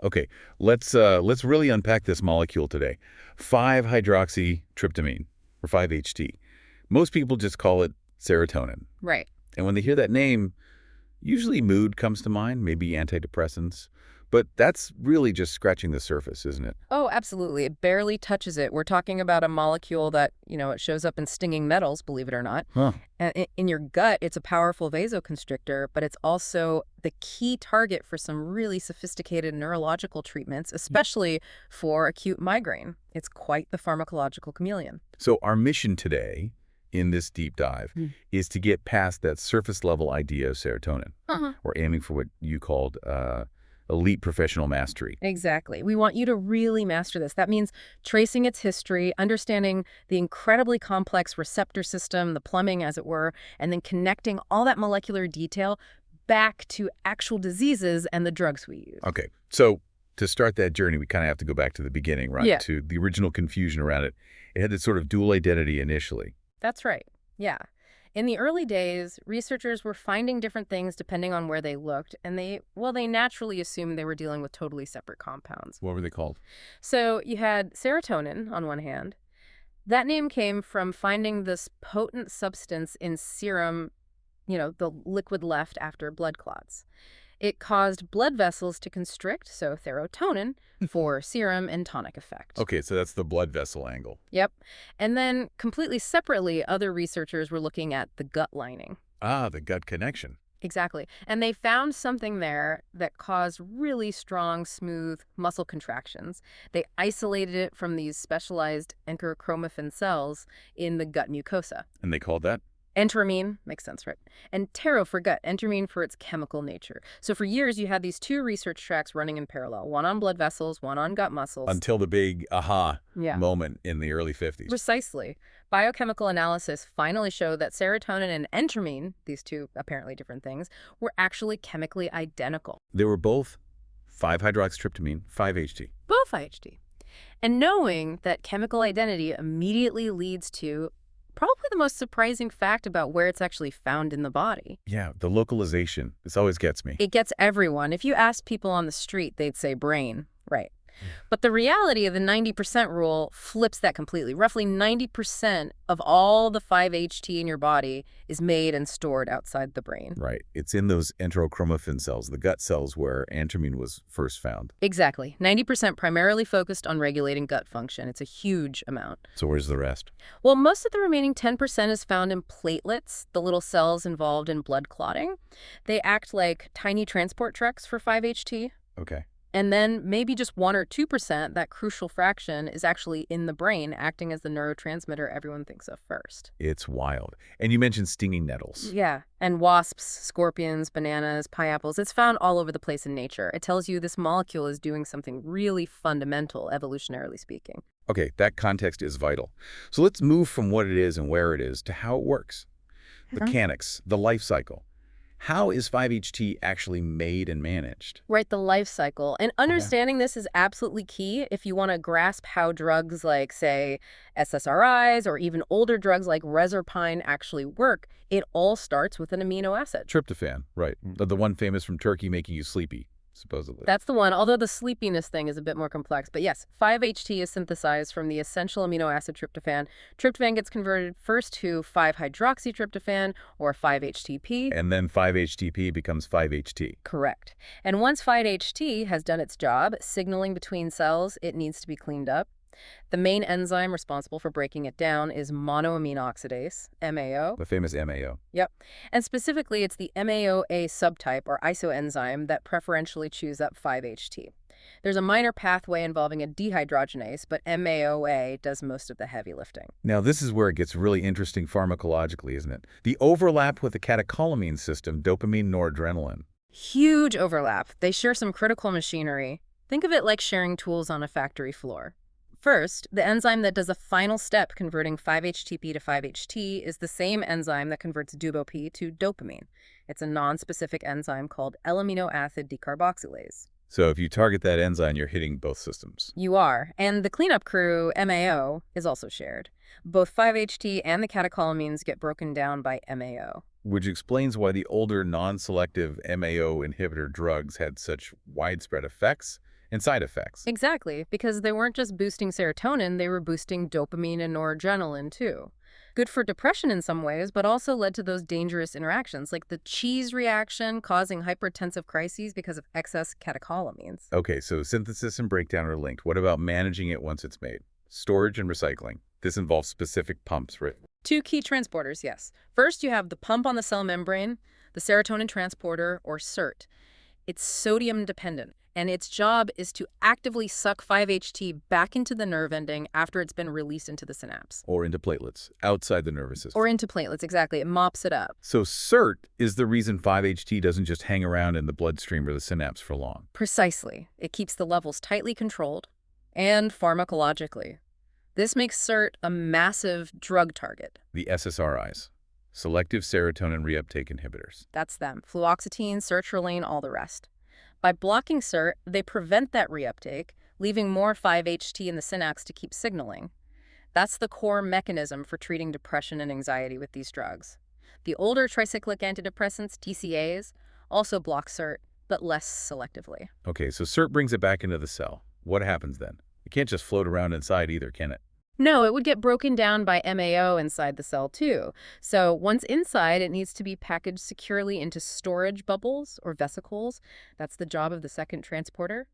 Okay, let's really unpack this molecule today. 5-hydroxytryptamine, or 5-HT. Most people just call it serotonin. Right. And when they hear that name, usually mood comes to mind, maybe antidepressants. But that's really just scratching the surface, isn't it? Oh, absolutely. It barely touches it. We're talking about a molecule that, it shows up in stinging metals, believe it or not. Huh. And in your gut, it's a powerful vasoconstrictor, but it's also the key target for some really sophisticated neurological treatments, especially for acute migraine. It's quite the pharmacological chameleon. So our mission today in this deep dive is to get past that surface level idea of serotonin. We're aiming for what you called elite professional mastery. Exactly. We want you to really master this. That means tracing its history, understanding the incredibly complex receptor system, the plumbing, as it were, and then connecting all that molecular detail back to actual diseases and the drugs we use. Okay, so to start that journey, we kind of have to go back to the beginning, right? Yeah. To the original confusion around it. It had this sort of dual identity initially. That's right. Yeah. In the early days, researchers were finding different things depending on where they looked, and they naturally assumed they were dealing with totally separate compounds. What were they called? So you had serotonin on one hand. That name came from finding this potent substance in serum, the liquid left after blood clots. It caused blood vessels to constrict, so serotonin, for serum and tonic effect. Okay, so that's the blood vessel angle. Yep. And then completely separately, other researchers were looking at the gut lining. Ah, the gut connection. Exactly. And they found something there that caused really strong, smooth muscle contractions. They isolated it from these specialized enterochromaffin cells in the gut mucosa. And they called that? Enteramine, makes sense, right? And tero for gut, enteramine for its chemical nature. So for years, you had these two research tracks running in parallel, one on blood vessels, one on gut muscles. Until the big aha Yeah. moment in the early 50s. Precisely. Biochemical analysis finally showed that serotonin and enteramine, these two apparently different things, were actually chemically identical. They were both 5-hydroxytryptamine, 5-HT. Both IHT. And knowing that chemical identity immediately leads to probably the most surprising fact about where it's actually found in the body. Yeah, the localization. This always gets me. It gets everyone. If you ask people on the street, they'd say brain. Right. But the reality of the 90% rule flips that completely. Roughly 90% of all the 5-HT in your body is made and stored outside the brain. Right. It's in those enterochromaffin cells, the gut cells where enteramine was first found. Exactly. 90% primarily focused on regulating gut function. It's a huge amount. So where's the rest? Well, most of the remaining 10% is found in platelets, the little cells involved in blood clotting. They act like tiny transport trucks for 5-HT. Okay. And then maybe just 1 or 2%, that crucial fraction, is actually in the brain, acting as the neurotransmitter everyone thinks of first. It's wild. And you mentioned stinging nettles. Yeah, and wasps, scorpions, bananas, pineapples. It's found all over the place in nature. It tells you this molecule is doing something really fundamental, evolutionarily speaking. Okay, that context is vital. So let's move from what it is and where it is to how it works. The mechanics, the life cycle. How is 5-HT actually made and managed? Right, the life cycle. And understanding this is absolutely key if you want to grasp how drugs like, say, SSRIs or even older drugs like Reserpine actually work. It all starts with an amino acid. Tryptophan, right. The one famous from Turkey making you sleepy, supposedly. That's the one, although the sleepiness thing is a bit more complex. But yes, 5-HT is synthesized from the essential amino acid tryptophan. Tryptophan gets converted first to 5-hydroxytryptophan, or 5-HTP. And then 5-HTP becomes 5-HT. Correct. And once 5-HT has done its job, signaling between cells, it needs to be cleaned up. The main enzyme responsible for breaking it down is monoamine oxidase, MAO. The famous MAO. Yep. And specifically, it's the MAOA subtype, or isoenzyme, that preferentially chews up 5-HT. There's a minor pathway involving a dehydrogenase, but MAOA does most of the heavy lifting. Now, this is where it gets really interesting pharmacologically, isn't it? The overlap with the catecholamine system, dopamine, noradrenaline. Huge overlap. They share some critical machinery. Think of it like sharing tools on a factory floor. First, the enzyme that does a final step converting 5-HTP to 5-HT is the same enzyme that converts DuboP to dopamine. It's a non-specific enzyme called L-amino acid decarboxylase. So if you target that enzyme, you're hitting both systems. You are. And the cleanup crew, MAO, is also shared. Both 5-HT and the catecholamines get broken down by MAO. Which explains why the older non-selective MAO inhibitor drugs had such widespread effects and side effects. Exactly, because they weren't just boosting serotonin, they were boosting dopamine and noradrenaline too. Good for depression in some ways, but also led to those dangerous interactions, like the cheese reaction causing hypertensive crises because of excess catecholamines. Okay, so synthesis and breakdown are linked. What about managing it once it's made? Storage and recycling. This involves specific pumps, right? Two key transporters, yes. First, you have the pump on the cell membrane, the serotonin transporter, or SERT. It's sodium dependent, and its job is to actively suck 5-HT back into the nerve ending after it's been released into the synapse. Or into platelets, outside the nervous system. Or into platelets, exactly. It mops it up. So SERT is the reason 5-HT doesn't just hang around in the bloodstream or the synapse for long. Precisely. It keeps the levels tightly controlled, and pharmacologically. This makes SERT a massive drug target. The SSRIs, selective serotonin reuptake inhibitors. That's them. Fluoxetine, sertraline, all the rest. By blocking SERT, they prevent that reuptake, leaving more 5-HT in the synapse to keep signaling. That's the core mechanism for treating depression and anxiety with these drugs. The older tricyclic antidepressants, TCAs, also block SERT, but less selectively. Okay, so SERT brings it back into the cell. What happens then? It can't just float around inside either, can it? No, it would get broken down by MAO inside the cell too. So once inside, it needs to be packaged securely into storage bubbles or vesicles. That's the job of the second transporter.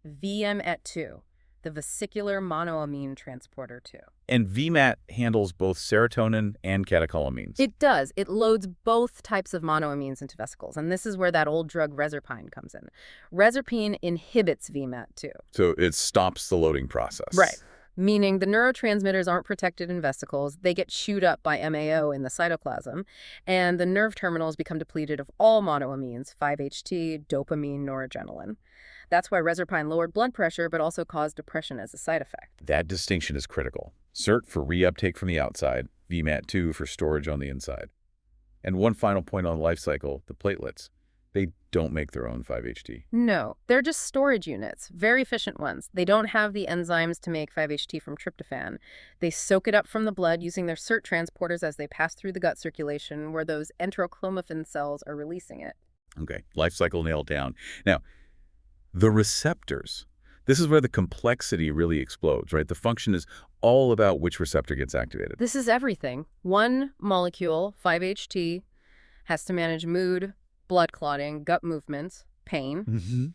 VMAT2, the vesicular monoamine transporter 2. And VMAT handles both serotonin and catecholamines. It does. It loads both types of monoamines into vesicles, and this is where that old drug reserpine comes in. Reserpine inhibits VMAT2. So it stops the loading process. Right. Meaning the neurotransmitters aren't protected in vesicles, they get chewed up by MAO in the cytoplasm, and the nerve terminals become depleted of all monoamines, 5-HT, dopamine, noradrenaline. That's why reserpine lowered blood pressure, but also caused depression as a side effect. That distinction is critical. SERT for reuptake from the outside, VMAT2 for storage on the inside. And one final point on life cycle, the platelets. They don't make their own 5-HT. No, they're just storage units, very efficient ones. They don't have the enzymes to make 5-HT from tryptophan. They soak it up from the blood using their SERT transporters as they pass through the gut circulation where those enterochromaffin cells are releasing it. Okay, life cycle nailed down. Now, the receptors. This is where the complexity really explodes, right? The function is all about which receptor gets activated. This is everything. One molecule, 5-HT, has to manage mood, blood clotting, gut movements, pain.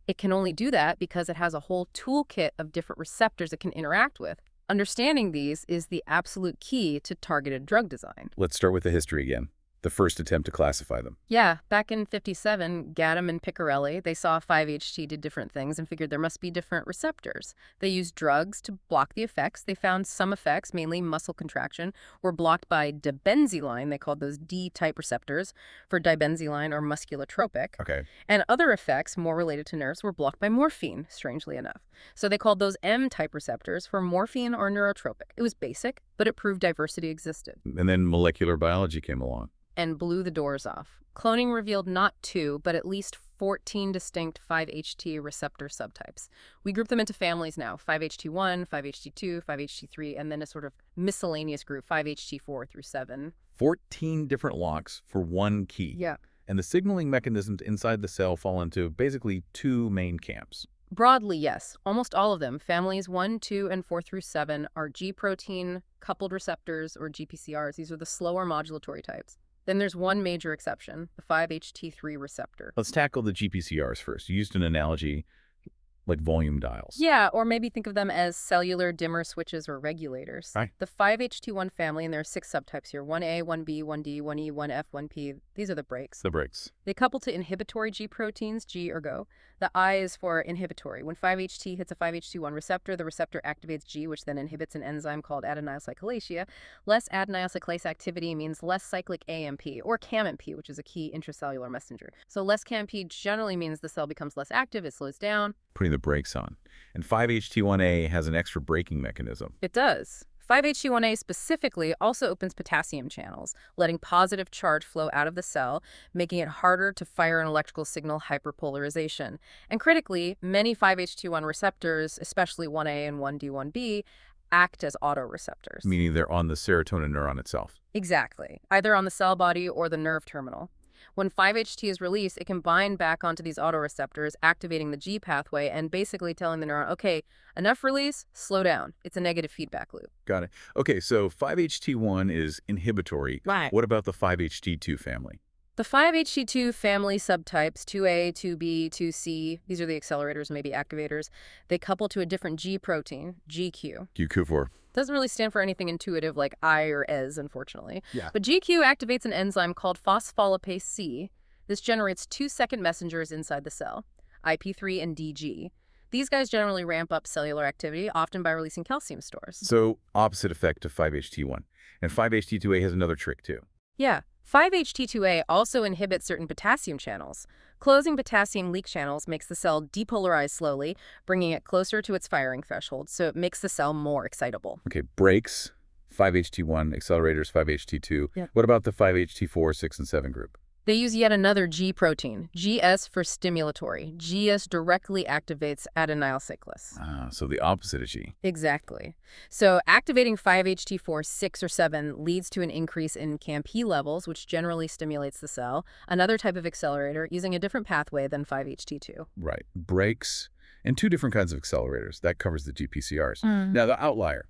It can only do that because it has a whole toolkit of different receptors it can interact with. Understanding these is the absolute key to targeted drug design. Let's start with the history again. The first attempt to classify them. Yeah, back in '57, Gaddam and Piccarelli, they saw 5-HT did different things and figured there must be different receptors. They used drugs to block the effects. They found some effects, mainly muscle contraction, were blocked by dibenzyline. They called those D-type receptors for dibenzyline or musculotropic. Okay. And other effects, more related to nerves, were blocked by morphine, strangely enough. So they called those M-type receptors for morphine or neurotropic. It was basic, but it proved diversity existed. And then molecular biology came along. And blew the doors off. Cloning revealed not 2, but at least 14 distinct 5-HT receptor subtypes. We group them into families now, 5-HT1, 5-HT2, 5-HT3, and then a sort of miscellaneous group, 5-HT4 through 7. 14 different locks for one key. Yeah. And the signaling mechanisms inside the cell fall into basically 2 main camps. Broadly, yes. Almost all of them, families 1, 2, and 4 through 7, are G-protein coupled receptors, or GPCRs. These are the slower modulatory types. Then there's one major exception, the 5-HT3 receptor. Let's tackle the GPCRs first. You used an analogy like volume dials. Yeah, or maybe think of them as cellular dimmer switches or regulators. Right. The 5-HT1 family, and there are 6 subtypes here, 1A, 1B, 1D, 1E, 1F, 1P. These are the brakes. The brakes. They couple to inhibitory G proteins, G ergot. The I is for inhibitory. When 5-HT hits a 5-HT1 receptor, the receptor activates G, which then inhibits an enzyme called adenyl cyclase. Less adenyl cyclase activity means less cyclic AMP, or CAMP, which is a key intracellular messenger. So less CAMP generally means the cell becomes less active, it slows down. Putting the brakes on. And 5-HT1A has an extra braking mechanism. It does. 5-HT1A specifically also opens potassium channels, letting positive charge flow out of the cell, making it harder to fire an electrical signal hyperpolarization. And critically, many 5-HT1 receptors, especially 1A and 1D, 1B, act as autoreceptors. Meaning they're on the serotonin neuron itself. Exactly, either on the cell body or the nerve terminal. When 5-HT is released, it can bind back onto these autoreceptors, activating the G pathway and basically telling the neuron, okay, enough release, slow down. It's a negative feedback loop. Got it. Okay, so 5-HT1 is inhibitory. Right. What about the 5-HT2 family? The 5-HT2 family subtypes, 2A, 2B, 2C, these are the accelerators, maybe activators. They couple to a different G protein, GQ. QQ4. Doesn't really stand for anything intuitive like I or ES, unfortunately. Yeah. But GQ activates an enzyme called phospholipase C. This generates 2-second messengers inside the cell, IP3 and DG. These guys generally ramp up cellular activity, often by releasing calcium stores. So opposite effect of 5-HT1. And 5-HT2A has another trick too. Yeah. 5-HT2A also inhibits certain potassium channels. Closing potassium leak channels makes the cell depolarize slowly, bringing it closer to its firing threshold, so it makes the cell more excitable. Okay, brakes, 5-HT1, accelerators, 5-HT2. Yep. What about the 5-HT4, 6, and 7 group? They use yet another G protein, GS for stimulatory. GS directly activates adenyl cyclase. Ah, so the opposite of G. Exactly. So activating 5-HT4, 6, or 7 leads to an increase in CAMP levels, which generally stimulates the cell, another type of accelerator using a different pathway than 5-HT2. Right. Brakes and two different kinds of accelerators. That covers the GPCRs. Now, the outlier,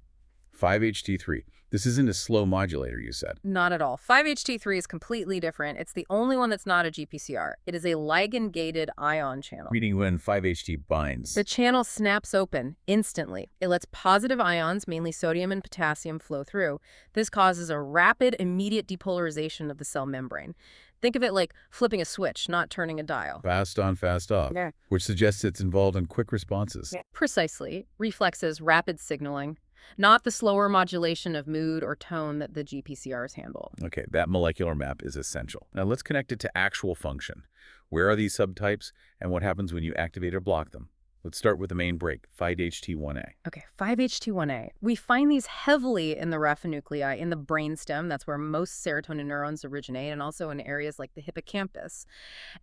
5-HT3. This isn't a slow modulator, you said. Not at all. 5-HT3 is completely different. It's the only one that's not a GPCR. It is a ligand-gated ion channel. Meaning when 5-HT binds. The channel snaps open instantly. It lets positive ions, mainly sodium and potassium, flow through. This causes a rapid, immediate depolarization of the cell membrane. Think of it like flipping a switch, not turning a dial. Fast on, fast off. Yeah. Which suggests it's involved in quick responses. Precisely. Reflexes, rapid signaling, not the slower modulation of mood or tone that the GPCRs handle. Okay, that molecular map is essential. Now let's connect it to actual function. Where are these subtypes and what happens when you activate or block them? Let's start with the main break, 5-HT1A. Okay, 5-HT1A. We find these heavily in the raphe in the brainstem. That's where most serotonin neurons originate, and also in areas like the hippocampus.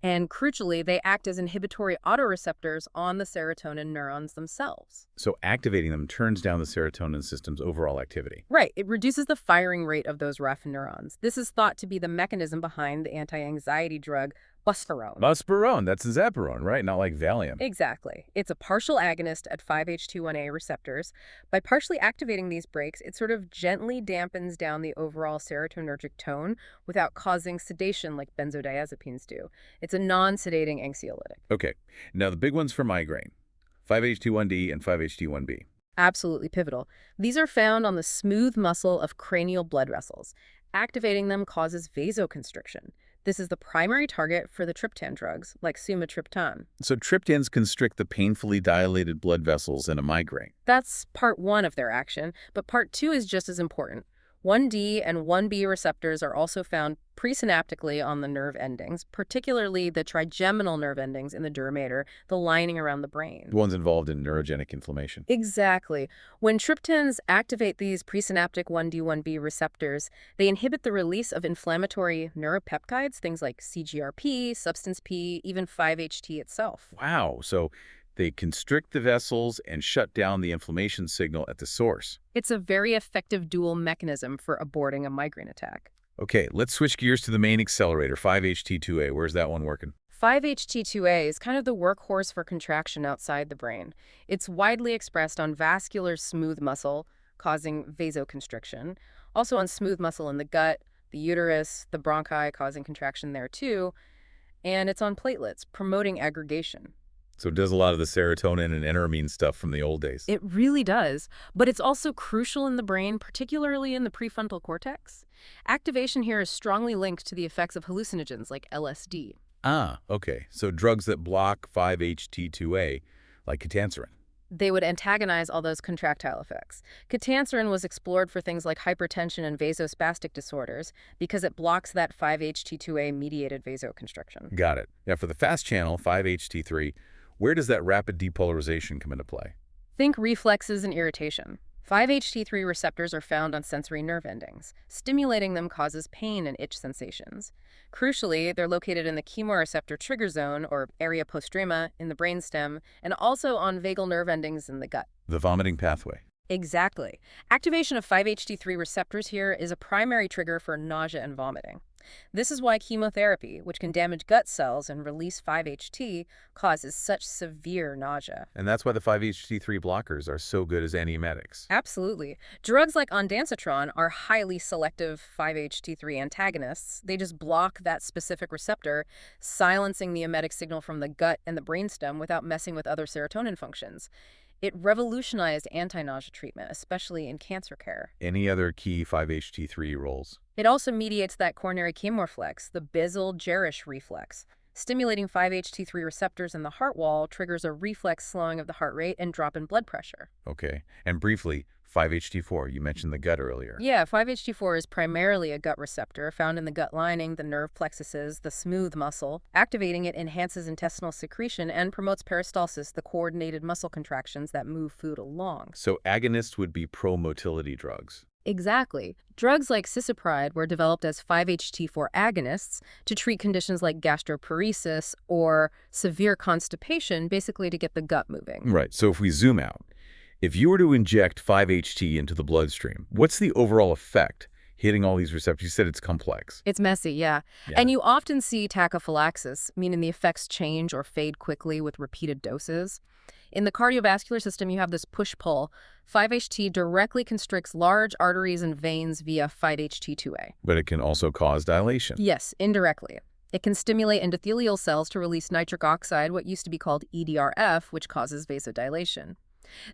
And crucially, they act as inhibitory autoreceptors on the serotonin neurons themselves. So activating them turns down the serotonin system's overall activity. Right. It reduces the firing rate of those raphe neurons. This is thought to be the mechanism behind the anti-anxiety drug buscarone. Buscarone, that's Zaparone, right? Not like Valium. Exactly. It's a partial agonist at 5-HT1A receptors. By partially activating these brakes, it sort of gently dampens down the overall serotonergic tone without causing sedation like benzodiazepines do. It's a non-sedating anxiolytic. Okay, now the big ones for migraine, 5-HT1D and 5-HT1B. Absolutely pivotal. These are found on the smooth muscle of cranial blood vessels. Activating them causes vasoconstriction. This is the primary target for the triptan drugs, like sumatriptan. So triptans constrict the painfully dilated blood vessels in a migraine. That's part 1 of their action, but part 2 is just as important. 1D and 1B receptors are also found presynaptically on the nerve endings, particularly the trigeminal nerve endings in the dura mater, the lining around the brain. The ones involved in neurogenic inflammation. Exactly. When triptans activate these presynaptic 1D, 1B receptors, they inhibit the release of inflammatory neuropeptides, things like CGRP, substance P, even 5-HT itself. Wow, so they constrict the vessels and shut down the inflammation signal at the source. It's a very effective dual mechanism for aborting a migraine attack. Okay, let's switch gears to the main accelerator, 5-HT2A. Where's that one working? 5-HT2A is kind of the workhorse for contraction outside the brain. It's widely expressed on vascular smooth muscle, causing vasoconstriction, also on smooth muscle in the gut, the uterus, the bronchi, causing contraction there too, and it's on platelets, promoting aggregation. So it does a lot of the serotonin and enteramine stuff from the old days. It really does, but it's also crucial in the brain, particularly in the prefrontal cortex. Activation here is strongly linked to the effects of hallucinogens like LSD. Ah, okay. So drugs that block 5-HT2A, like catancerin. They would antagonize all those contractile effects. Catancerin was explored for things like hypertension and vasospastic disorders because it blocks that 5-HT2A-mediated vasoconstriction. Got it. Now, for the fast channel, 5-HT3, where does that rapid depolarization come into play? Think reflexes and irritation. 5-HT3 receptors are found on sensory nerve endings. Stimulating them causes pain and itch sensations. Crucially, they're located in the chemoreceptor trigger zone, or area postrema, in the brainstem, and also on vagal nerve endings in the gut. The vomiting pathway. Exactly. Activation of 5-HT3 receptors here is a primary trigger for nausea and vomiting. This is why chemotherapy, which can damage gut cells and release 5-HT, causes such severe nausea. And that's why the 5-HT3 blockers are so good as antiemetics. Absolutely. Drugs like ondansetron are highly selective 5-HT3 antagonists. They just block that specific receptor, silencing the emetic signal from the gut and the brainstem without messing with other serotonin functions. It revolutionized anti-nausea treatment, especially in cancer care. Any other key 5-HT3 roles? It also mediates that coronary chemoreflex, the basal-gerish reflex. Stimulating 5-HT3 receptors in the heart wall triggers a reflex slowing of the heart rate and drop in blood pressure. Okay. And briefly, 5-HT4, you mentioned the gut earlier. Yeah, 5-HT4 is primarily a gut receptor found in the gut lining, the nerve plexuses, the smooth muscle. Activating it enhances intestinal secretion and promotes peristalsis, the coordinated muscle contractions that move food along. So agonists would be pro-motility drugs. Exactly. Drugs like cisapride were developed as 5-HT4 agonists to treat conditions like gastroparesis or severe constipation, basically to get the gut moving. Right. So if we zoom out, if you were to inject 5-HT into the bloodstream, what's the overall effect hitting all these receptors? You said it's complex. It's messy, yeah. And you often see tachyphylaxis, meaning the effects change or fade quickly with repeated doses. In the cardiovascular system, you have this push-pull. 5-HT directly constricts large arteries and veins via 5-HT2A. But it can also cause dilation. Yes, indirectly. It can stimulate endothelial cells to release nitric oxide, what used to be called EDRF, which causes vasodilation.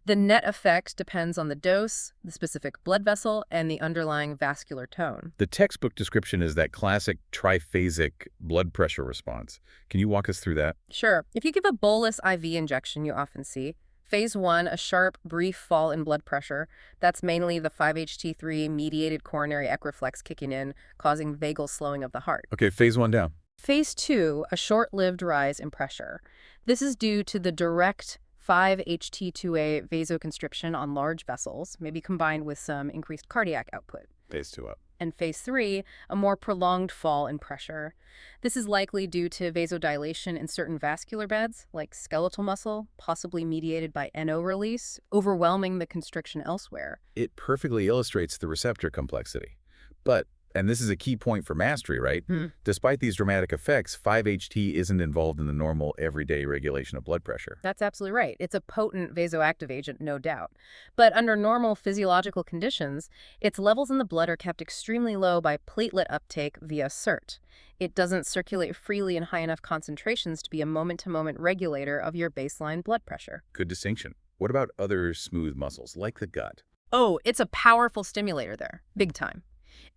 The net effect depends on the dose, the specific blood vessel, and the underlying vascular tone. The textbook description is that classic triphasic blood pressure response. Can you walk us through that? Sure. If you give a bolus IV injection, you often see phase 1, a sharp, brief fall in blood pressure. That's mainly the 5-HT3 mediated coronary ecreflex kicking in, causing vagal slowing of the heart. Okay, phase 1 down. Phase 2, a short-lived rise in pressure. This is due to the direct 5-HT2A vasoconstriction on large vessels, maybe combined with some increased cardiac output. Phase 2 up. And phase 3, a more prolonged fall in pressure. This is likely due to vasodilation in certain vascular beds, like skeletal muscle, possibly mediated by NO release, overwhelming the constriction elsewhere. It perfectly illustrates the receptor complexity. But, and this is a key point for mastery, right? Despite these dramatic effects, 5-HT isn't involved in the normal, everyday regulation of blood pressure. That's absolutely right. It's a potent vasoactive agent, no doubt. But under normal physiological conditions, its levels in the blood are kept extremely low by platelet uptake via SIRT. It doesn't circulate freely in high enough concentrations to be a moment-to-moment regulator of your baseline blood pressure. Good distinction. What about other smooth muscles, like the gut? Oh, it's a powerful stimulator there. Big time.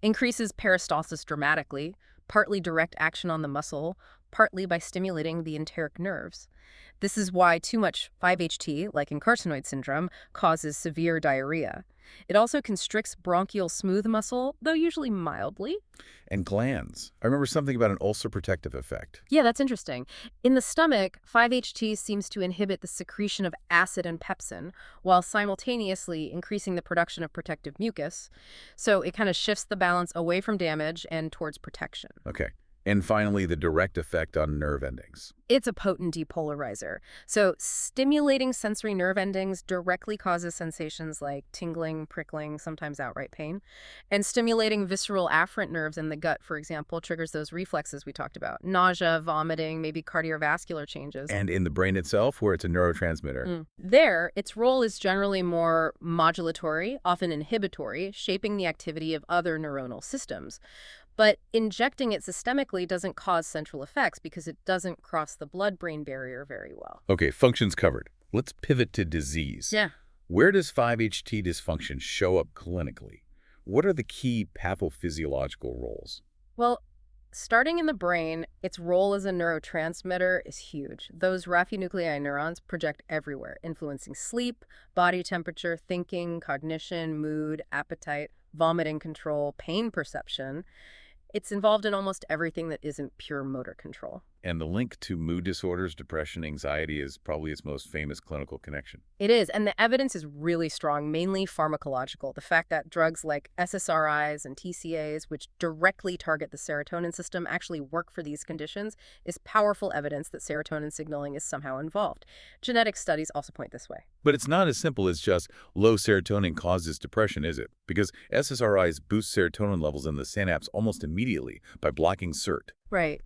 Increases peristalsis dramatically, partly direct action on the muscle, partly by stimulating the enteric nerves. This is why too much 5-HT, like in carcinoid syndrome, causes severe diarrhea. It also constricts bronchial smooth muscle, though usually mildly. And glands. I remember something about an ulcer protective effect. Yeah, that's interesting. In the stomach, 5-HT seems to inhibit the secretion of acid and pepsin, while simultaneously increasing the production of protective mucus. So it kind of shifts the balance away from damage and towards protection. Okay. And finally, the direct effect on nerve endings. It's a potent depolarizer. So stimulating sensory nerve endings directly causes sensations like tingling, prickling, sometimes outright pain. And stimulating visceral afferent nerves in the gut, for example, triggers those reflexes we talked about. Nausea, vomiting, maybe cardiovascular changes. And in the brain itself, where it's a neurotransmitter. There, its role is generally more modulatory, often inhibitory, shaping the activity of other neuronal systems. But injecting it systemically doesn't cause central effects because it doesn't cross the blood-brain barrier very well. Okay, functions covered. Let's pivot to disease. Yeah. Where does 5-HT dysfunction show up clinically? What are the key pathophysiological roles? Well, starting in the brain, its role as a neurotransmitter is huge. Those raffinuclei neurons project everywhere, influencing sleep, body temperature, thinking, cognition, mood, appetite, vomiting control, pain perception. It's involved in almost everything that isn't pure motor control. And the link to mood disorders, depression, anxiety is probably its most famous clinical connection. It is, and the evidence is really strong, mainly pharmacological. The fact that drugs like SSRIs and TCAs, which directly target the serotonin system, actually work for these conditions is powerful evidence that serotonin signaling is somehow involved. Genetic studies also point this way. But it's not as simple as just low serotonin causes depression, is it? Because SSRIs boost serotonin levels in the synapse almost immediately by blocking SERT. Right.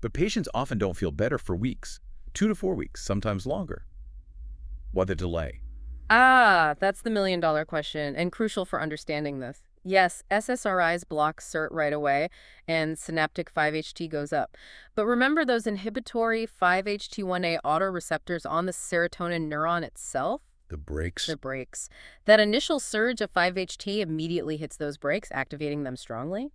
But patients often don't feel better for weeks, 2 to 4 weeks, sometimes longer. Why the delay? That's the million-dollar question, and crucial for understanding this. Yes, SSRIs block SERT right away, and synaptic 5-HT goes up. But remember those inhibitory 5-HT1A autoreceptors on the serotonin neuron itself? The brakes? The brakes. That initial surge of 5-HT immediately hits those brakes, activating them strongly.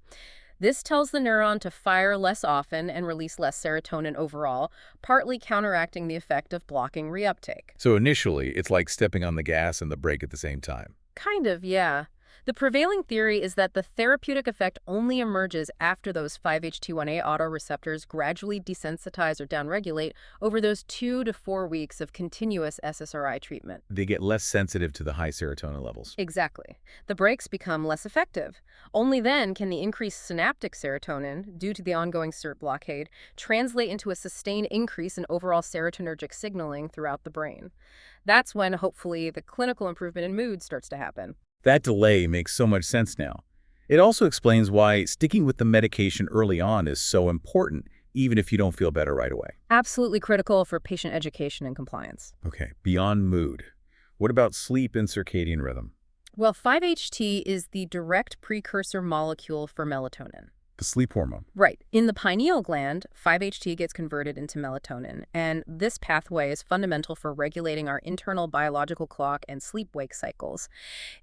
This tells the neuron to fire less often and release less serotonin overall, partly counteracting the effect of blocking reuptake. So initially, it's like stepping on the gas and the brake at the same time. Kind of, yeah. The prevailing theory is that the therapeutic effect only emerges after those 5-HT1A autoreceptors gradually desensitize or downregulate over those 2 to 4 weeks of continuous SSRI treatment. They get less sensitive to the high serotonin levels. Exactly. The brakes become less effective. Only then can the increased synaptic serotonin, due to the ongoing SERT blockade, translate into a sustained increase in overall serotonergic signaling throughout the brain. That's when, hopefully, the clinical improvement in mood starts to happen. That delay makes so much sense now. It also explains why sticking with the medication early on is so important, even if you don't feel better right away. Absolutely critical for patient education and compliance. Okay, beyond mood, what about sleep and circadian rhythm? Well, 5-HT is the direct precursor molecule for melatonin. The sleep hormone. Right. In the pineal gland, 5-HT gets converted into melatonin, and this pathway is fundamental for regulating our internal biological clock and sleep-wake cycles.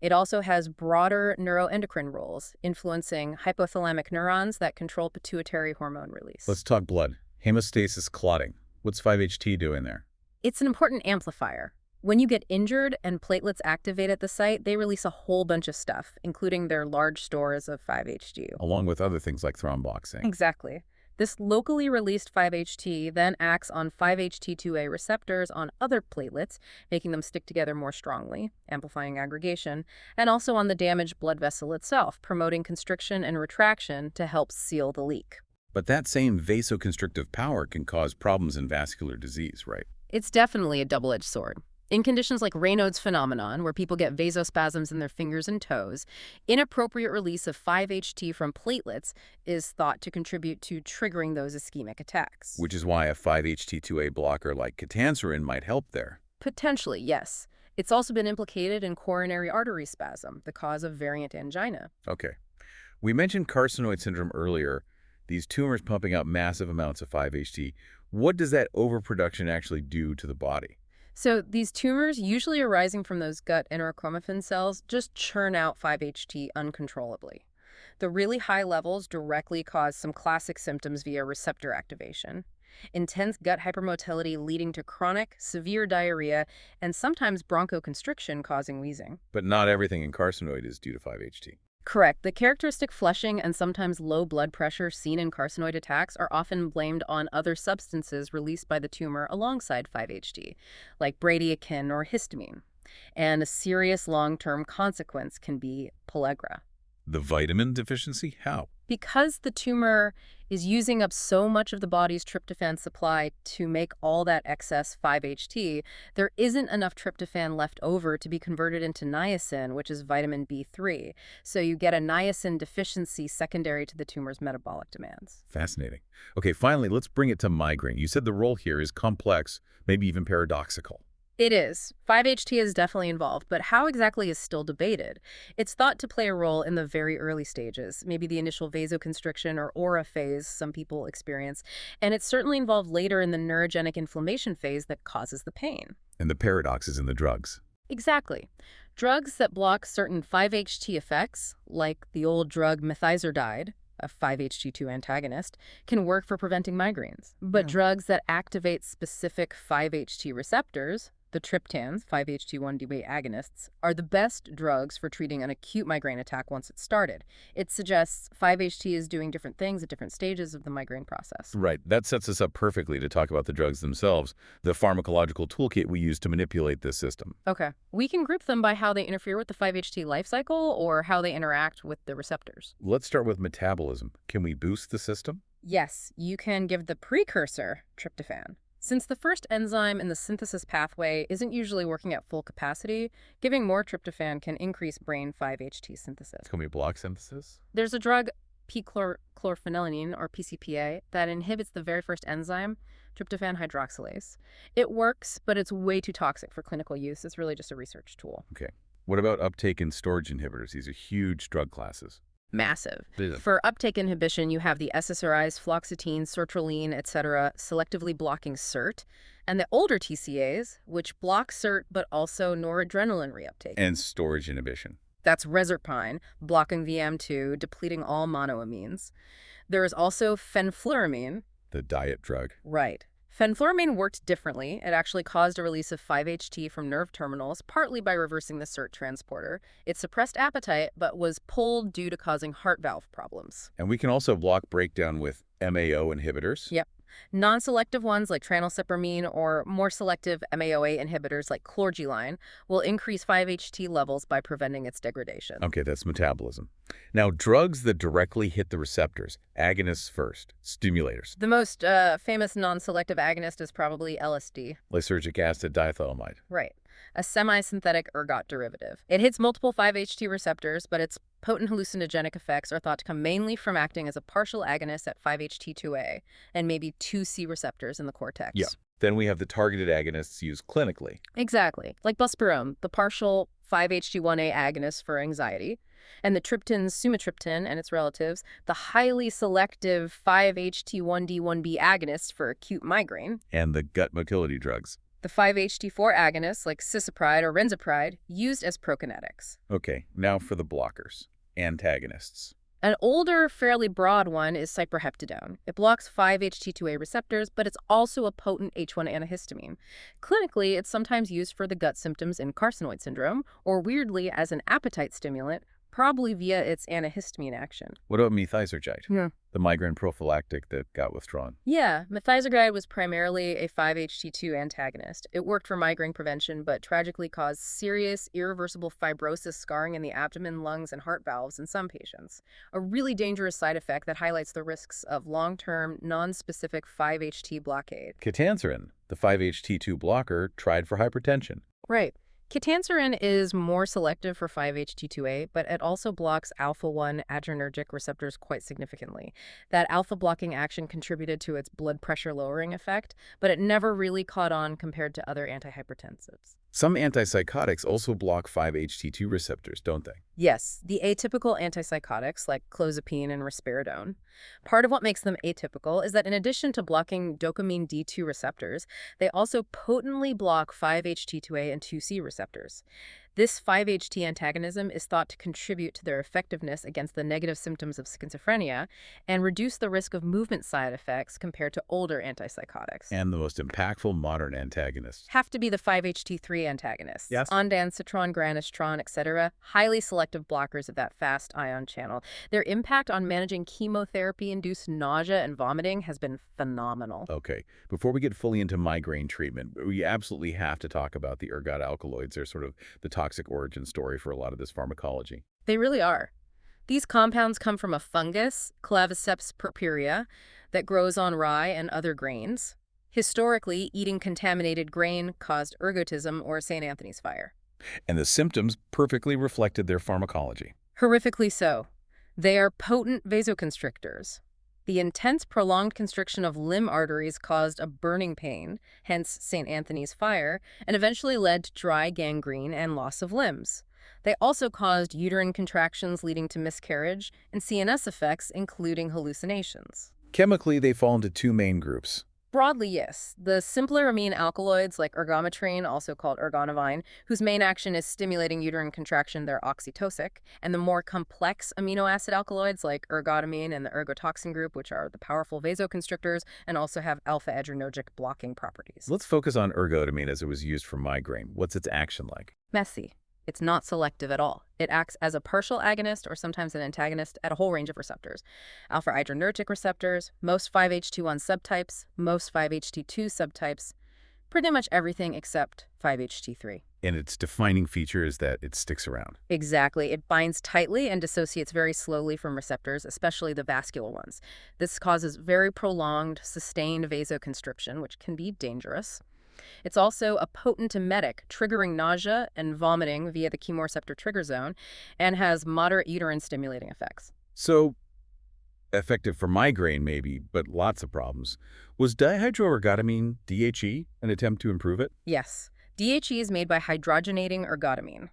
It also has broader neuroendocrine roles, influencing hypothalamic neurons that control pituitary hormone release. Let's talk blood. Hemostasis clotting. What's 5-HT doing there? It's an important amplifier. When you get injured and platelets activate at the site, they release a whole bunch of stuff, including their large stores of 5-HT. Along with other things like thromboxane. Exactly. This locally released 5-HT then acts on 5-HT2A receptors on other platelets, making them stick together more strongly, amplifying aggregation, and also on the damaged blood vessel itself, promoting constriction and retraction to help seal the leak. But that same vasoconstrictive power can cause problems in vascular disease, right? It's definitely a double-edged sword. In conditions like Raynaud's phenomenon, where people get vasospasms in their fingers and toes, inappropriate release of 5-HT from platelets is thought to contribute to triggering those ischemic attacks. Which is why a 5-HT2A blocker like catanserin might help there. Potentially, yes. It's also been implicated in coronary artery spasm, the cause of variant angina. Okay. We mentioned carcinoid syndrome earlier, these tumors pumping out massive amounts of 5-HT. What does that overproduction actually do to the body? So these tumors, usually arising from those gut enterochromaffin cells, just churn out 5-HT uncontrollably. The really high levels directly cause some classic symptoms via receptor activation. Intense gut hypermotility leading to chronic, severe diarrhea, and sometimes bronchoconstriction causing wheezing. But not everything in carcinoid is due to 5-HT. Correct. The characteristic flushing and sometimes low blood pressure seen in carcinoid attacks are often blamed on other substances released by the tumor alongside 5-HT, like bradykinin or histamine. And a serious long-term consequence can be pellagra. The vitamin deficiency? How? Because the tumor is using up so much of the body's tryptophan supply to make all that excess 5-HT, there isn't enough tryptophan left over to be converted into niacin, which is vitamin B3. So you get a niacin deficiency secondary to the tumor's metabolic demands. Fascinating. Okay, finally, let's bring it to migraine. You said the role here is complex, maybe even paradoxical. It is. 5-HT is definitely involved, but how exactly is still debated. It's thought to play a role in the very early stages, maybe the initial vasoconstriction or aura phase some people experience, and it's certainly involved later in the neurogenic inflammation phase that causes the pain. And the paradox is in the drugs. Exactly. Drugs that block certain 5-HT effects, like the old drug methizerdide, a 5-HT2 antagonist, can work for preventing migraines. But drugs that activate specific 5-HT receptors, The triptans, 5-HT1D agonists, are the best drugs for treating an acute migraine attack once it's started. It suggests 5-HT is doing different things at different stages of the migraine process. Right. That sets us up perfectly to talk about the drugs themselves, the pharmacological toolkit we use to manipulate this system. Okay. We can group them by how they interfere with the 5-HT life cycle or how they interact with the receptors. Let's start with metabolism. Can we boost the system? Yes, you can give the precursor, tryptophan. Since the first enzyme in the synthesis pathway isn't usually working at full capacity, giving more tryptophan can increase brain 5-HT synthesis. Can we block synthesis? There's a drug, p-chlorphenylene, or PCPA, that inhibits the very first enzyme, tryptophan hydroxylase. It works, but it's way too toxic for clinical use. It's really just a research tool. Okay. What about uptake and storage inhibitors? These are huge drug classes. Massive. Yeah. For uptake inhibition, you have the SSRIs, fluoxetine, sertraline, etc., selectively blocking SERT, and the older TCAs, which block SERT but also noradrenaline reuptake. And storage inhibition. That's reserpine, blocking VM2, depleting all monoamines. There is also fenfluramine. The diet drug. Right. Fenfluramine worked differently. It actually caused a release of 5-HT from nerve terminals, partly by reversing the SERT transporter. It suppressed appetite, but was pulled due to causing heart valve problems. And we can also block breakdown with MAO inhibitors. Yep. Non-selective ones like tranylcypromine or more selective MAOA inhibitors like clorgeline will increase 5-HT levels by preventing its degradation. Okay, that's metabolism. Now, drugs that directly hit the receptors, agonists first, stimulators, The most famous non-selective agonist is probably LSD. lysergic acid diethylamide. Right. A semi-synthetic ergot derivative. It hits multiple 5-HT receptors, but its potent hallucinogenic effects are thought to come mainly from acting as a partial agonist at 5-HT2A and maybe 2C receptors in the cortex. Yeah. Then we have the targeted agonists used clinically. Exactly. Like buspirone, the partial 5-HT1A agonist for anxiety, and the triptans sumatriptan and its relatives, the highly selective 5-HT1D1B agonist for acute migraine, And the gut motility drugs. the 5-HT4 agonists like cisapride or renzapride used as prokinetics. Okay, now for the blockers, antagonists. An older, fairly broad one is cyproheptadone. It blocks 5-HT2A receptors, but it's also a potent H1 antihistamine. Clinically, it's sometimes used for the gut symptoms in carcinoid syndrome, or weirdly as an appetite stimulant, probably via its antihistamine action. What about methysergide? Yeah. The migraine prophylactic that got withdrawn. Yeah, methysergide was primarily a 5-HT2 antagonist. It worked for migraine prevention, but tragically caused serious, irreversible fibrosis scarring in the abdomen, lungs, and heart valves in some patients. A really dangerous side effect that highlights the risks of long-term, non-specific 5-HT blockade. Ketanserin, the 5-HT2 blocker, tried for hypertension. Right. Ketanserin is more selective for 5-HT2A, but it also blocks alpha-1 adrenergic receptors quite significantly. That alpha-blocking action contributed to its blood pressure lowering effect, but it never really caught on compared to other antihypertensives. Some antipsychotics also block 5-HT2 receptors, don't they? Yes, the atypical antipsychotics like clozapine and risperidone. Part of what makes them atypical is that in addition to blocking dopamine D2 receptors, they also potently block 5-HT2A and 2C receptors. This 5-HT antagonism is thought to contribute to their effectiveness against the negative symptoms of schizophrenia and reduce the risk of movement side effects compared to older antipsychotics. And the most impactful modern antagonists. Have to be the 5-HT3 antagonists. Yes. Ondansetron, granisetron, etc. Highly selective blockers of that fast ion channel. Their impact on managing chemotherapy-induced nausea and vomiting has been phenomenal. Okay, before we get fully into migraine treatment, we absolutely have to talk about the ergot alkaloids. They're sort of the toxic origin story for a lot of this pharmacology. They really are. These compounds come from a fungus, Claviceps purpurea, that grows on rye and other grains. Historically, eating contaminated grain caused ergotism or St. Anthony's fire. And the symptoms perfectly reflected their pharmacology. Horrifically so. They are potent vasoconstrictors. The intense, prolonged constriction of limb arteries caused a burning pain, hence St. Anthony's fire, and eventually led to dry gangrene and loss of limbs. They also caused uterine contractions leading to miscarriage and CNS effects, including hallucinations. Chemically, they fall into two main groups. Broadly, yes. The simpler amine alkaloids like ergometrine, also called ergonovine, whose main action is stimulating uterine contraction, they're oxytocic, and the more complex amino acid alkaloids like ergotamine and the ergotoxin group, which are the powerful vasoconstrictors and also have alpha-adrenergic blocking properties. Let's focus on ergotamine as it was used for migraine. What's its action like? Messy. It's not selective at all. It acts as a partial agonist or sometimes an antagonist at a whole range of receptors. Alpha-adrenergic receptors, most 5-HT1 subtypes, most 5-HT2 subtypes, pretty much everything except 5-HT3. And its defining feature is that it sticks around. Exactly. It binds tightly and dissociates very slowly from receptors, especially the vascular ones. This causes very prolonged, sustained vasoconstriction, which can be dangerous. It's also a potent emetic, triggering nausea and vomiting via the chemoreceptor trigger zone, and has moderate uterine stimulating effects. So, effective for migraine maybe, but lots of problems. Was dihydroergotamine, DHE, an attempt to improve it? Yes, DHE is made by hydrogenating ergotamine.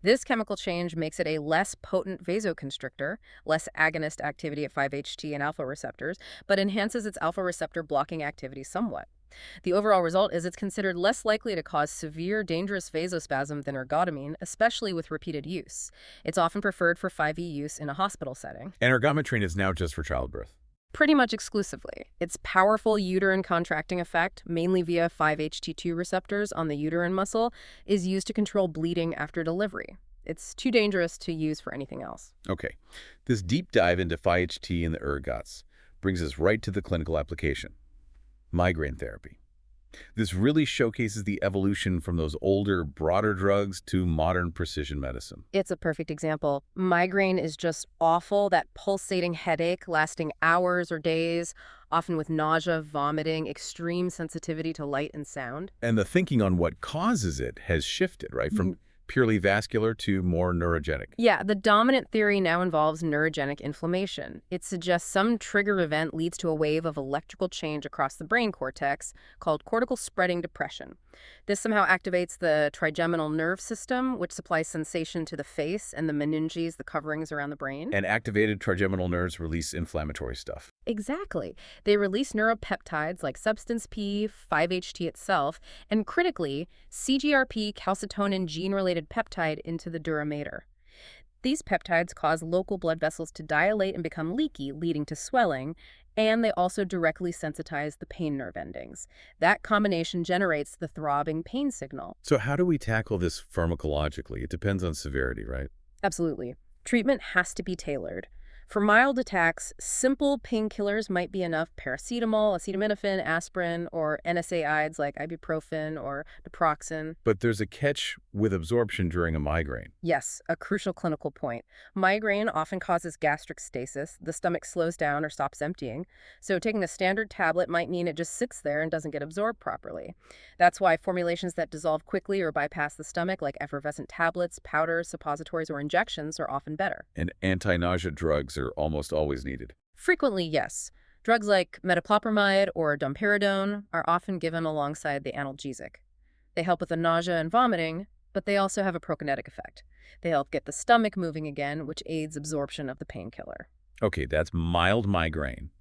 This chemical change makes it a less potent vasoconstrictor, less agonist activity at 5-HT and alpha receptors, but enhances its alpha receptor blocking activity somewhat. The overall result is it's considered less likely to cause severe, dangerous vasospasm than ergotamine, especially with repeated use. It's often preferred for 5E use in a hospital setting. And ergometrine is now just for childbirth. Pretty much exclusively. Its powerful uterine contracting effect, mainly via 5-HT2 receptors on the uterine muscle, is used to control bleeding after delivery. It's too dangerous to use for anything else. Okay, this deep dive into 5-HT and the ergots brings us right to the clinical application. Migraine therapy. This really showcases the evolution from those older, broader drugs to modern precision medicine. It's a perfect example. Migraine is just awful, that pulsating headache lasting hours or days, often with nausea, vomiting, extreme sensitivity to light and sound. And the thinking on what causes it has shifted, right? From purely vascular to more neurogenic. Yeah, the dominant theory now involves neurogenic inflammation. It suggests some trigger event leads to a wave of electrical change across the brain cortex called cortical spreading depression. This somehow activates the trigeminal nerve system, which supplies sensation to the face and the meninges, the coverings around the brain. And activated trigeminal nerves release inflammatory stuff. Exactly. They release neuropeptides like substance P, 5-HT itself, and critically, CGRP calcitonin gene-related peptide into the dura mater. These peptides cause local blood vessels to dilate and become leaky, leading to swelling, and they also directly sensitize the pain nerve endings. That combination generates the throbbing pain signal. So how do we tackle this pharmacologically? It depends on severity, right? Absolutely. Treatment has to be tailored. For mild attacks, simple painkillers might be enough: paracetamol, acetaminophen, aspirin, or NSAIDs like ibuprofen or naproxen. But there's a catch with absorption during a migraine. Yes, a crucial clinical point. Migraine often causes gastric stasis. The stomach slows down or stops emptying. So taking a standard tablet might mean it just sits there and doesn't get absorbed properly. That's why formulations that dissolve quickly or bypass the stomach, like effervescent tablets, powders, suppositories, or injections, are often better. And anti-nausea drugs are almost always needed. Frequently, yes. Drugs like metoclopramide or domperidone are often given alongside the analgesic. They help with the nausea and vomiting, but they also have a prokinetic effect. They help get the stomach moving again, which aids absorption of the painkiller. Okay, that's mild migraine.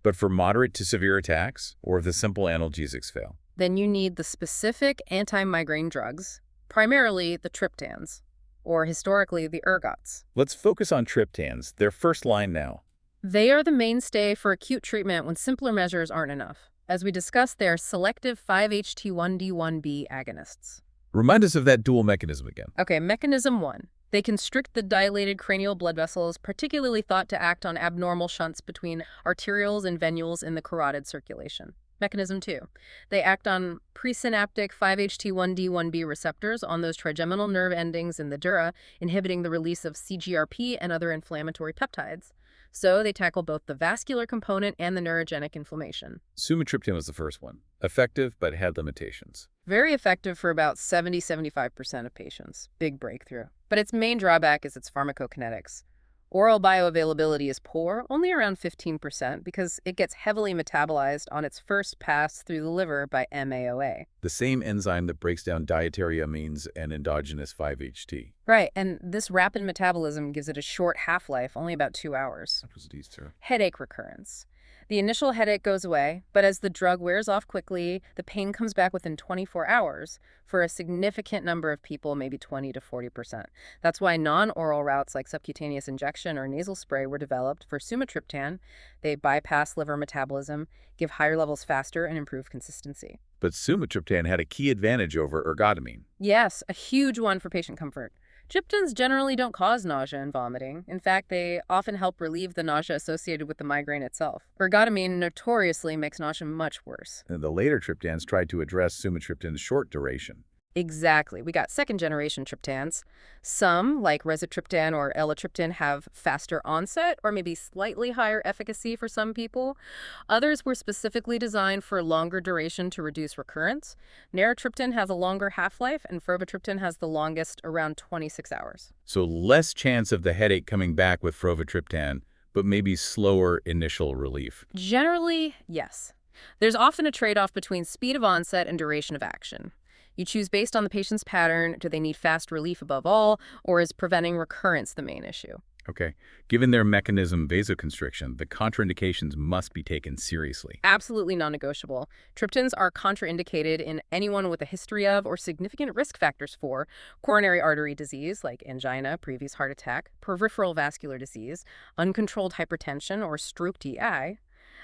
But for moderate to severe attacks, or if the simple analgesics fail? Then you need the specific anti-migraine drugs, primarily the triptans, or historically the ergots. Let's focus on triptans. They're first line now. They are the mainstay for acute treatment when simpler measures aren't enough. As we discussed, they are selective 5-HT1D1B agonists. Remind us of that dual mechanism again. Okay, mechanism 1. They constrict the dilated cranial blood vessels, particularly thought to act on abnormal shunts between arterioles and venules in the carotid circulation. Mechanism 2. They act on presynaptic 5-HT1D1B receptors on those trigeminal nerve endings in the dura, inhibiting the release of CGRP and other inflammatory peptides. So they tackle both the vascular component and the neurogenic inflammation. Sumatriptan was the first one. Effective, but had limitations. Very effective for about 70–75% of patients. Big breakthrough. But its main drawback is its pharmacokinetics. Oral bioavailability is poor, only around 15%, because it gets heavily metabolized on its first pass through the liver by MAOA. The same enzyme that breaks down dietary amines and endogenous 5-HT. Right, and this rapid metabolism gives it a short half-life, only about 2 hours. That was these two. Headache recurrence. The initial headache goes away, but as the drug wears off quickly, the pain comes back within 24 hours for a significant number of people, maybe 20 to 40%. That's why non-oral routes like subcutaneous injection or nasal spray were developed for sumatriptan. They bypass liver metabolism, give higher levels faster, and improve consistency. But sumatriptan had a key advantage over ergotamine. Yes, a huge one for patient comfort. Triptans generally don't cause nausea and vomiting. In fact, they often help relieve the nausea associated with the migraine itself. Ergotamine notoriously makes nausea much worse. And the later triptans tried to address sumatriptan's short duration. Exactly. We got second-generation triptans. Some, like rezatriptan or elatriptan, have faster onset or maybe slightly higher efficacy for some people. Others were specifically designed for longer duration to reduce recurrence. Naratriptan has a longer half-life, and frovatriptan has the longest, around 26 hours. So less chance of the headache coming back with frovatriptan, but maybe slower initial relief. Generally, yes. There's often a trade-off between speed of onset and duration of action. You choose based on the patient's pattern. Do they need fast relief above all, or is preventing recurrence the main issue? Okay. Given their mechanism vasoconstriction, the contraindications must be taken seriously. Absolutely non-negotiable. Triptans are contraindicated in anyone with a history of or significant risk factors for coronary artery disease like angina, previous heart attack, peripheral vascular disease, uncontrolled hypertension, or stroke DI.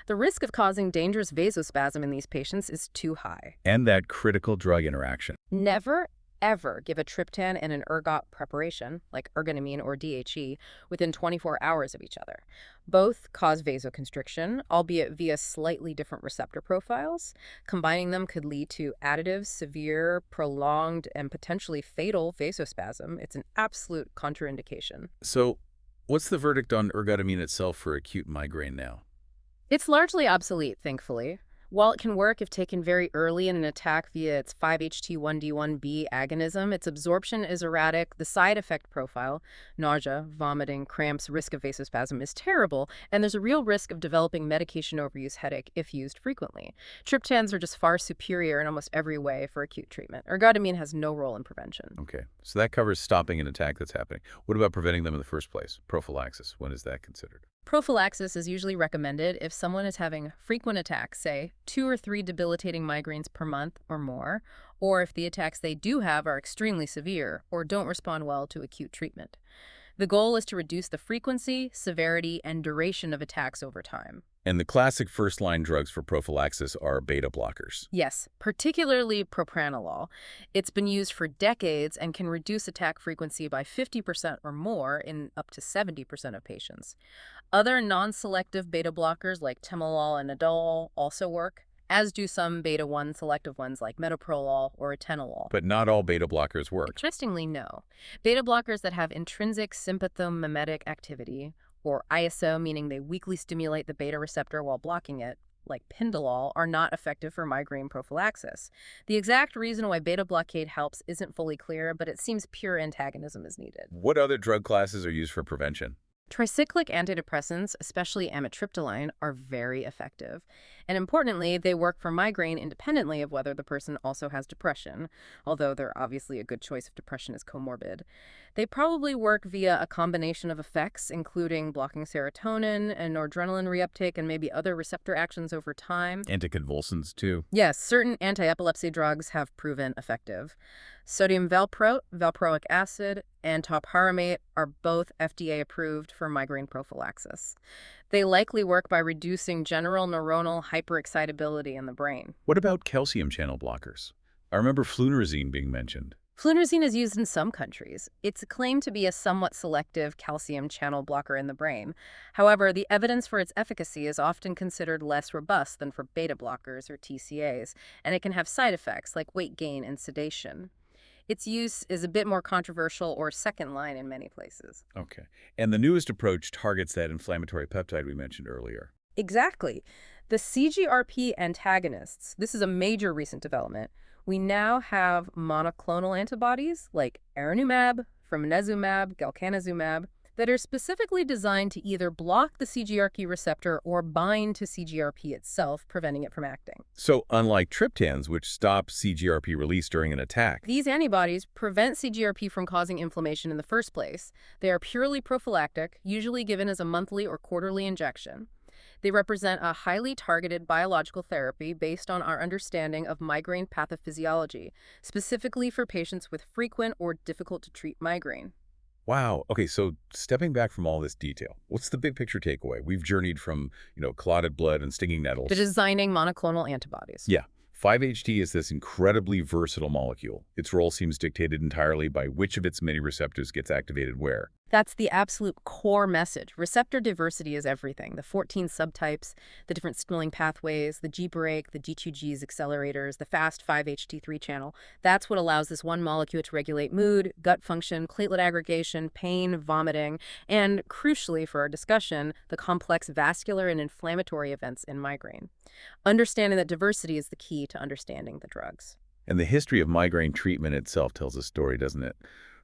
The risk of causing dangerous vasospasm in these patients is too high. And that critical drug interaction. Never, ever give a triptan and an ergot preparation, like ergotamine or DHE, within 24 hours of each other. Both cause vasoconstriction, albeit via slightly different receptor profiles. Combining them could lead to additive, severe, prolonged, and potentially fatal vasospasm. It's an absolute contraindication. So, what's the verdict on ergotamine itself for acute migraine now? It's largely obsolete, thankfully. While it can work if taken very early in an attack via its 5-HT1D1B agonism, its absorption is erratic, the side effect profile, nausea, vomiting, cramps, risk of vasospasm is terrible, and there's a real risk of developing medication overuse headache if used frequently. Triptans are just far superior in almost every way for acute treatment. Ergotamine has no role in prevention. Okay, so that covers stopping an attack that's happening. What about preventing them in the first place? Prophylaxis, when is that considered? Prophylaxis is usually recommended if someone is having frequent attacks, say 2 or 3 debilitating migraines per month or more, or if the attacks they do have are extremely severe or don't respond well to acute treatment. The goal is to reduce the frequency, severity, and duration of attacks over time. And the classic first-line drugs for prophylaxis are beta blockers. Yes, particularly propranolol. It's been used for decades and can reduce attack frequency by 50% or more in up to 70% of patients. Other non-selective beta blockers like timolol and nadolol also work, as do some beta-1 selective ones like metoprolol or atenolol. But not all beta blockers work. Interestingly, no. Beta blockers that have intrinsic sympathomimetic activity, or ISO, meaning they weakly stimulate the beta receptor while blocking it, like pindolol, are not effective for migraine prophylaxis. The exact reason why beta blockade helps isn't fully clear, but it seems pure antagonism is needed. What other drug classes are used for prevention? Tricyclic antidepressants, especially amitriptyline, are very effective. And importantly, they work for migraine independently of whether the person also has depression, although they're obviously a good choice if depression is comorbid. They probably work via a combination of effects, including blocking serotonin and noradrenaline reuptake and maybe other receptor actions over time. Anticonvulsants, too. Yes, certain anti-epilepsy drugs have proven effective. Sodium valproate, valproic acid, and topiramate are both FDA approved for migraine prophylaxis. They likely work by reducing general neuronal hyperexcitability in the brain. What about calcium channel blockers? I remember flunarizine being mentioned. Flunarizine is used in some countries. It's claimed to be a somewhat selective calcium channel blocker in the brain. However, the evidence for its efficacy is often considered less robust than for beta blockers or TCAs, and it can have side effects like weight gain and sedation. Its use is a bit more controversial or second line in many places. Okay. And the newest approach targets that inflammatory peptide we mentioned earlier. Exactly. The CGRP antagonists, this is a major recent development. We now have monoclonal antibodies like aranumab, fremanezumab, galcanezumab, that are specifically designed to either block the CGRP receptor or bind to CGRP itself, preventing it from acting. So unlike triptans, which stop CGRP release during an attack, These antibodies prevent CGRP from causing inflammation in the first place. They are purely prophylactic, usually given as a monthly or quarterly injection. They represent a highly targeted biological therapy based on our understanding of migraine pathophysiology, specifically for patients with frequent or difficult to treat migraine. Wow. Okay, so stepping back from all this detail, what's the big picture takeaway? We've journeyed from, clotted blood and stinging To nettles. designing monoclonal antibodies. Yeah. 5-HT is this incredibly versatile molecule. Its role seems dictated entirely by which of its many receptors gets activated where. That's the absolute core message. Receptor diversity is everything. The 14 subtypes, the different signaling pathways, the G brake, the G2Gs accelerators, the fast 5-HT3 channel. That's what allows this one molecule to regulate mood, gut function, platelet aggregation, pain, vomiting, and crucially for our discussion, the complex vascular and inflammatory events in migraine. Understanding that diversity is the key to understanding the drugs. And the history of migraine treatment itself tells a story, doesn't it?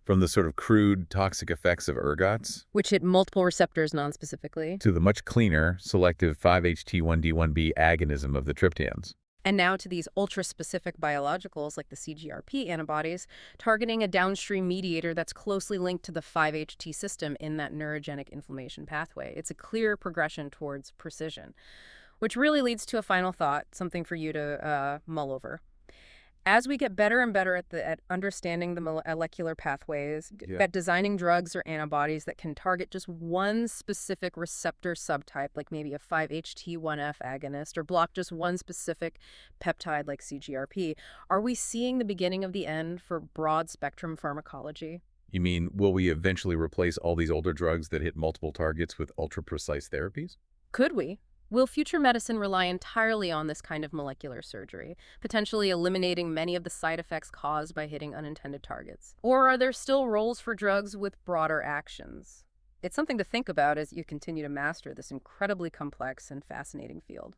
From the sort of crude, toxic effects of ergots Which hit multiple receptors nonspecifically. to the much cleaner, selective 5-HT1D1B agonism of the triptans. And now to these ultra-specific biologicals like the CGRP antibodies, targeting a downstream mediator that's closely linked to the 5-HT system in that neurogenic inflammation pathway. It's a clear progression towards precision, which really leads to a final thought, something for you to mull over. As we get better and better at understanding the molecular pathways, at designing drugs or antibodies that can target just one specific receptor subtype, like maybe a 5-HT1F agonist, or block just one specific peptide like CGRP, are we seeing the beginning of the end for broad spectrum pharmacology? You mean, will we eventually replace all these older drugs that hit multiple targets with ultra-precise therapies? Could we? Will future medicine rely entirely on this kind of molecular surgery, potentially eliminating many of the side effects caused by hitting unintended targets? Or are there still roles for drugs with broader actions? It's something to think about as you continue to master this incredibly complex and fascinating field.